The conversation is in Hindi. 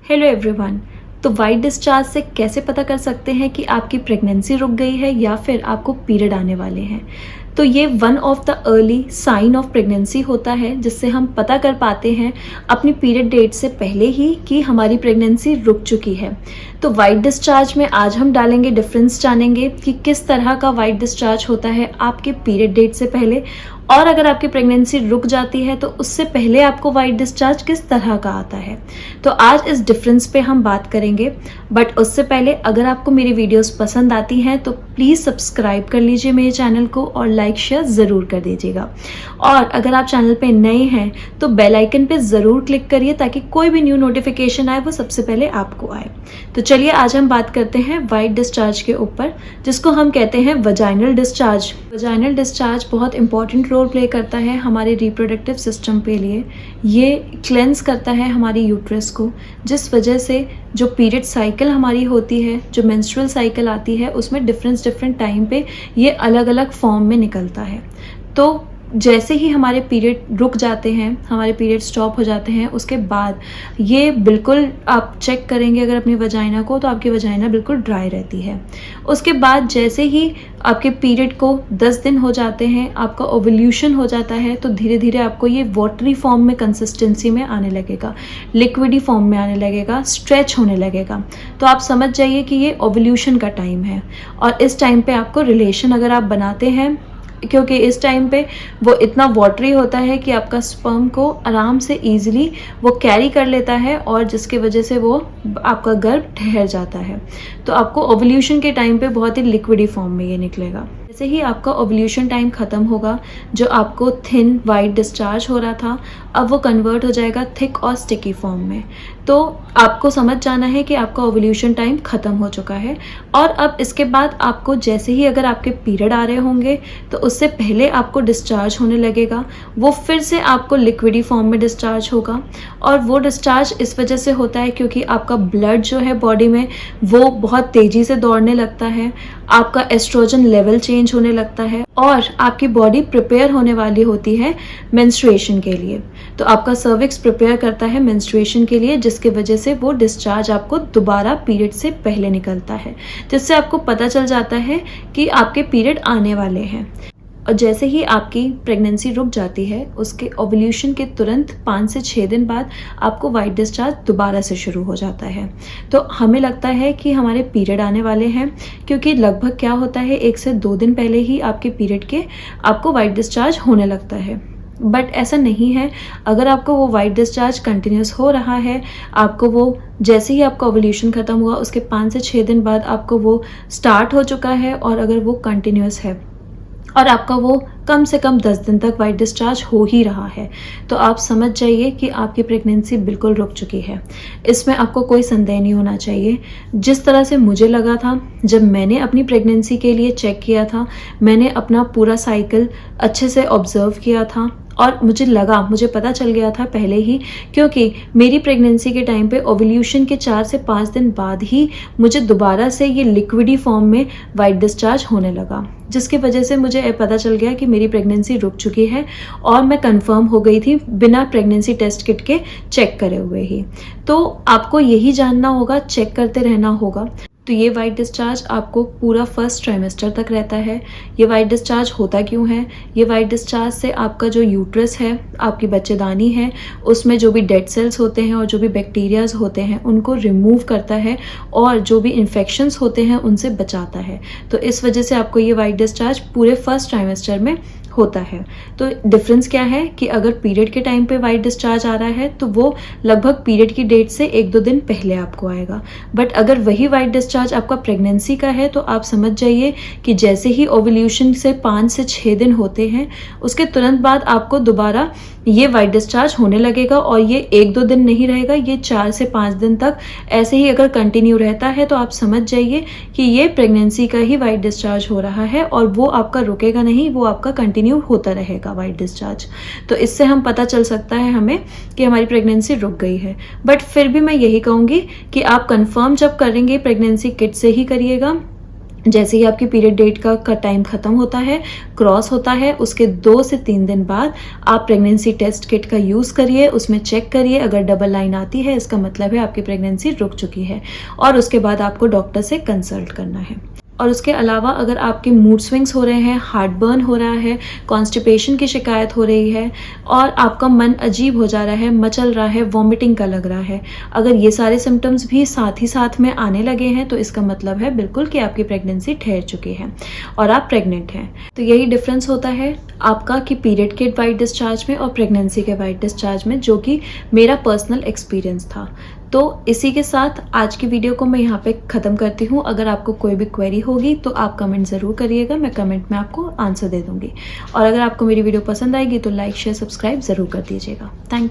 Hello everyone. तो वाइट डिस्चार्ज से कैसे पता कर सकते हैं कि आपकी प्रेगनेंसी रुक गई है या फिर आपको पीरियड आने वाले हैं। तो ये one of the early sign of pregnancy होता है जिससे हम पता कर पाते हैं अपनी पीरियड डेट से पहले ही कि हमारी प्रेगनेंसी रुक चुकी है। तो वाइट डिस्चार्ज में आज हम डालेंगे डिफरेंस, जानेंगे कि किस तरह का वाइट डिस्चार्ज होता है आपके पीरियड डेट से पहले, और अगर आपकी प्रेगनेंसी रुक जाती है तो उससे पहले आपको वाइट डिस्चार्ज किस तरह का आता है। तो आज इस डिफरेंस पे हम बात करेंगे, बट उससे पहले अगर आपको मेरी वीडियोस पसंद आती हैं तो प्लीज़ सब्सक्राइब कर लीजिए मेरे चैनल को और लाइक शेयर ज़रूर कर दीजिएगा। और अगर आप चैनल पे नए हैं तो बेल आइकन पे ज़रूर क्लिक करिए ताकि कोई भी न्यू नोटिफिकेशन आए वो सबसे पहले आपको आए। तो चलिए आज हम बात करते हैं वाइट डिस्चार्ज के ऊपर, जिसको हम कहते हैं वजाइनल डिस्चार्ज। वजाइनल डिस्चार्ज बहुत इंपॉर्टेंट रोल प्ले करता है हमारे रिप्रोडक्टिव सिस्टम के लिए। ये क्लेंस करता है हमारी यूट्रस को, जिस वजह से जो पीरियड साइकिल हमारी होती है, जो मेंस्ट्रुअल साइकिल आती है, उसमें डिफरेंट टाइम पे ये अलग अलग फॉर्म में निकलता है। तो जैसे ही हमारे पीरियड रुक जाते हैं, हमारे पीरियड स्टॉप हो जाते हैं, उसके बाद ये बिल्कुल आप चेक करेंगे अगर अपनी वजाइना को, तो आपकी वजाइना बिल्कुल ड्राई रहती है। उसके बाद जैसे ही आपके पीरियड को 10 दिन हो जाते हैं, आपका ओवल्यूशन हो जाता है, तो धीरे धीरे आपको ये वाटरी फॉर्म में कंसिस्टेंसी में आने लगेगा, लिक्विडी फॉर्म में आने लगेगा, स्ट्रेच होने लगेगा। तो आप समझ जाइए कि ये ओवल्यूशन का टाइम है। और इस टाइम पे आपको रिलेशन अगर आप बनाते हैं, क्योंकि इस टाइम पे वो इतना वाटरी होता है कि आपका स्पर्म को आराम से इजीली वो कैरी कर लेता है, और जिसकी वजह से वो आपका गर्भ ठहर जाता है। तो आपको ओवल्यूशन के टाइम पे बहुत ही लिक्विडी फॉर्म में ये निकलेगा। जैसे ही आपका ओवल्यूशन टाइम ख़त्म होगा, जो आपको थिन वाइट डिस्चार्ज हो रहा था, अब वो कन्वर्ट हो जाएगा थिक और स्टिकी फॉर्म में। तो आपको समझ जाना है कि आपका ओवल्यूशन टाइम ख़त्म हो चुका है। और अब इसके बाद आपको जैसे ही अगर आपके पीरियड आ रहे होंगे तो उससे पहले आपको डिस्चार्ज होने लगेगा, वो फिर से आपको लिक्विडी फॉर्म में डिस्चार्ज होगा। और वो डिस्चार्ज इस वजह से होता है क्योंकि आपका ब्लड जो है बॉडी में वो बहुत तेज़ी से दौड़ने लगता है, आपका एस्ट्रोजन लेवल चेंज होने लगता है, और आपकी बॉडी प्रिपेयर होने वाली होती है मेंस्ट्रुएशन के लिए। तो आपका सर्विक्स प्रिपेयर करता है मेंस्ट्रुएशन के लिए, जिसकी वजह से वो डिस्चार्ज आपको दोबारा पीरियड से पहले निकलता है, जिससे आपको पता चल जाता है कि आपके पीरियड आने वाले हैं। और जैसे ही आपकी प्रेगनेंसी रुक जाती है, उसके ओवल्यूशन के तुरंत 5 से 6 दिन बाद आपको वाइट डिस्चार्ज दोबारा से शुरू हो जाता है। तो हमें लगता है कि हमारे पीरियड आने वाले हैं, क्योंकि लगभग क्या होता है 1 से 2 दिन पहले ही आपके पीरियड के आपको वाइट डिस्चार्ज होने लगता है। बट ऐसा नहीं है। अगर आपको वो वाइट डिस्चार्ज कंटिन्यूस हो रहा है, आपको वो जैसे ही आपका ओवल्यूशन ख़त्म हुआ उसके 5 से 6 दिन बाद आपको वो स्टार्ट हो चुका है, और अगर वो कंटिन्यूस है और आपका वो कम से कम 10 दिन तक वाइट डिस्चार्ज हो ही रहा है, तो आप समझ जाइए कि आपकी प्रेगनेंसी बिल्कुल रुक चुकी है। इसमें आपको कोई संदेह नहीं होना चाहिए। जिस तरह से मुझे लगा था जब मैंने अपनी प्रेगनेंसी के लिए चेक किया था, मैंने अपना पूरा साइकिल अच्छे से ऑब्जर्व किया था, और मुझे पता चल गया था पहले ही, क्योंकि मेरी प्रेगनेंसी के टाइम पे ओवल्यूशन के 4 से 5 दिन बाद ही मुझे दोबारा से ये लिक्विडी फॉर्म में वाइट डिस्चार्ज होने लगा, जिसकी वजह से मुझे पता चल गया कि मेरी प्रेगनेंसी रुक चुकी है, और मैं कंफर्म हो गई थी बिना प्रेगनेंसी टेस्ट किट के चेक करे हुए ही। तो आपको यही जानना होगा, चेक करते रहना होगा। तो ये वाइट डिस्चार्ज आपको पूरा फर्स्ट ट्राइमेस्टर तक रहता है। ये वाइट डिस्चार्ज होता क्यों है? ये वाइट डिस्चार्ज से आपका जो यूट्रस है, आपकी बच्चेदानी है, उसमें जो भी डेड सेल्स होते हैं और जो भी बैक्टीरियाज होते हैं उनको रिमूव करता है, और जो भी इन्फेक्शंस होते हैं उनसे बचाता है। तो इस वजह से आपको ये वाइट डिस्चार्ज पूरे फर्स्ट ट्राइमेस्टर में होता है। तो डिफरेंस क्या है कि अगर पीरियड के टाइम पे वाइट डिस्चार्ज आ रहा है तो वो लगभग पीरियड की डेट से 1-2 दिन पहले आपको आएगा। बट अगर वही वाइट डिस्चार्ज आपका प्रेगनेंसी का है, तो आप समझ जाइए कि जैसे ही ओवल्यूशन से 5 से 6 दिन होते हैं, उसके तुरंत बाद आपको दोबारा ये वाइट डिस्चार्ज होने लगेगा, और ये 1-2 दिन नहीं रहेगा, ये 4 से 5 दिन तक ऐसे ही अगर कंटिन्यू रहता है, तो आप समझ जाइए कि ये प्रेगनेंसी का ही वाइट डिस्चार्ज हो रहा है, और वो आपका रुकेगा नहीं, वो आपका कंटिन्यू होता रहेगा वाइट डिस्चार्ज। तो इससे हम पता चल सकता है हमें कि हमारी प्रेगनेंसी रुक गई है। बट फिर भी मैं यही कहूँगी कि आप कंफर्म जब करेंगे प्रेगनेंसी किट से ही करिएगा, जैसे ही आपकी पीरियड डेट का टाइम ख़त्म होता है, क्रॉस होता है, उसके 2 से 3 दिन बाद आप प्रेगनेंसी टेस्ट किट का यूज़ करिए, उसमें चेक करिए। अगर डबल लाइन आती है इसका मतलब है आपकी प्रेगनेंसी रुक चुकी है और उसके बाद आपको डॉक्टर से कंसल्ट करना है। और उसके अलावा अगर आपके मूड स्विंग्स हो रहे हैं, हार्ट बर्न हो रहा है, कॉन्स्टिपेशन की शिकायत हो रही है और आपका मन अजीब हो जा रहा है, मचल रहा है, वॉमिटिंग का लग रहा है, अगर ये सारे सिम्टम्स भी साथ ही साथ में आने लगे हैं तो इसका मतलब है बिल्कुल कि आपकी प्रेगनेंसी ठहर चुकी है और आप प्रेग्नेंट हैं। तो यही डिफरेंस होता है आपका कि पीरियड के वाइट डिस्चार्ज में और प्रेगनेंसी के वाइट डिस्चार्ज में, जो कि मेरा पर्सनल एक्सपीरियंस था। तो इसी के साथ आज की वीडियो को मैं यहाँ पे ख़त्म करती हूँ। अगर आपको कोई भी क्वेरी होगी तो आप कमेंट ज़रूर करिएगा, मैं कमेंट में आपको आंसर दे दूँगी। और अगर आपको मेरी वीडियो पसंद आएगी तो लाइक शेयर सब्सक्राइब ज़रूर कर दीजिएगा। थैंक